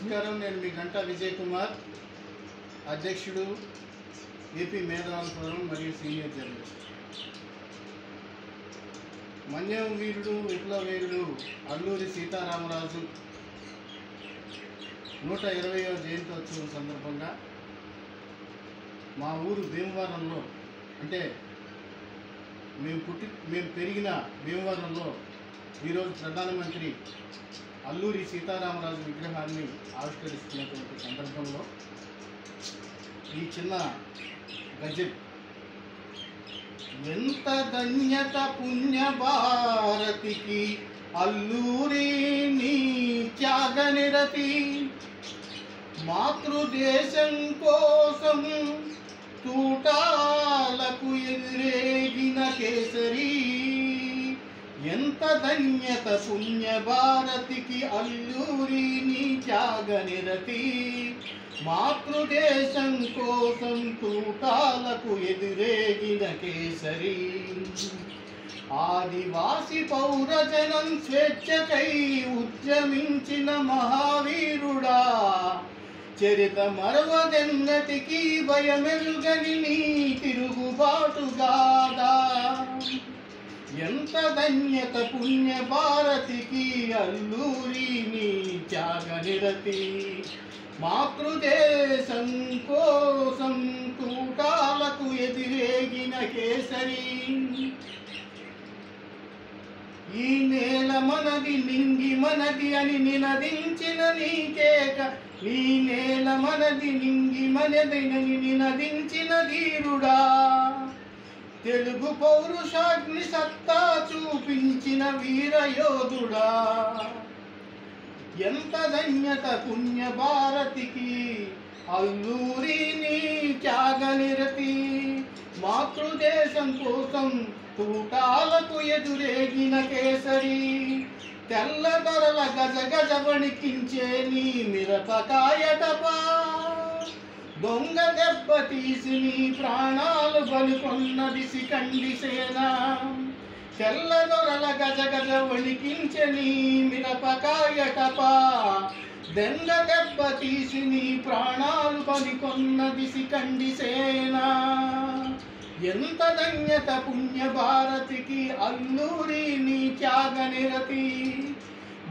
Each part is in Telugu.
నమస్కారం. నేను మీ గంటా విజయ్ కుమార్, అధ్యక్షుడు ఏపీ మేధావుల ఫోరం మరియు సీనియర్ జర్నలిస్ట్. మన్యం వీరుడు విప్లవీరుడు అల్లూరి సీతారామరాజు 120వ జయంతోత్సవం సందర్భంగా మా ఊరు భీమవరంలో, అంటే మేము పెరిగిన భీమవరంలో ఈరోజు ప్రధానమంత్రి అల్లూరి సీతారామరాజు విగ్రహాన్ని ఆవిష్కరిస్తున్నటువంటి సందర్భంలో ఈ చిన్న గజల్. ఎంత ధన్యత పుణ్య భారతికి అల్లూరి నీ త్యాగనిరతి, మాతృదేశం కోసం తూటాలకు ఎదురేగిన కేసరి. ఎంత ధన్యత పుణ్య భారతికి అల్లూరి నీ త్యాగనిరతి, మాతృదేశం కోసం తూటాలకు ఎదురేగిన కేసరి. ఆదివాసి పౌరజనం స్వేచ్ఛకై ఉద్యమించిన మహావీరుడా, చరిత మరవదెన్నటికీ భయమెరుగని నీ తిరుగుబాటుగాదా. ఎంత ధన్యత పుణ్య భారతికి అల్లూరి నీ త్యాగనిరతి, మాతృదేశం కోసం తూటాలకు ఎదిరేగిన కేసరి. ఈ నేల మనది నింగి మనది అని నినదించిన నీకేక, ఈ నేల మనది నింగి మనదని నినదించిన ధీరుడా, తెలుగు పౌరుషాగ్ని సత్తా చూపించిన వీరయోధుడా. ఎంత ధన్యత పుణ్య భారతికి అల్లూరి నీ త్యాగనిరతి, మాతృదేశం కోసం తూటాలకు ఎదురేగిన కేసరి. తెల్లదొరల గజ గజ వణికించే నీ మిరపకాయటపా, దొంగ దెబ్బ తీసి నీ ప్రాణాలు బలికొన్నది శిఖండి సేన. తెల్లదొరల గజ గజ వణికించే నీ మిరపకాయటపా, దొంగ దెబ్బ తీసి నీ ప్రాణాలు బలికొన్నది శిఖండి సేన. ఎంత ధన్యత పుణ్య భారతికి అల్లూరి నీ త్యాగనిరతి,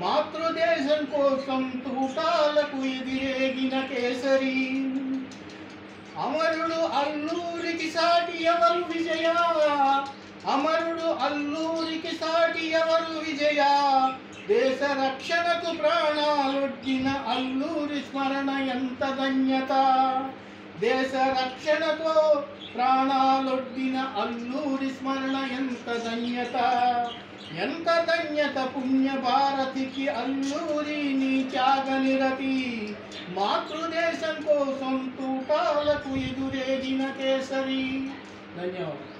మాతృదేశం కోసం తూటాలకు ఎదిరేగిన కేసరి. అమరుడు అల్లూరికి సాటి ఎవరు విజయ, అమరుడు అల్లూరికి సాటి ఎవరు విజయ. దేశ రక్షణకు ప్రాణాలొడ్డిన అల్లూరి స్మరణ ఎంత ధన్యత, దేశ రక్షణకు ప్రాణాలొడ్డిన అల్లూరి స్మరణ ఎంత ధన్యత. ఎంత ధన్యత పుణ్య భారతికి అల్లూరి నీ త్యాగనిరతి, మాతృదేశం కోసం తూటాలకు ఎదురేగిన కేసరి. ధన్యవాదాలు.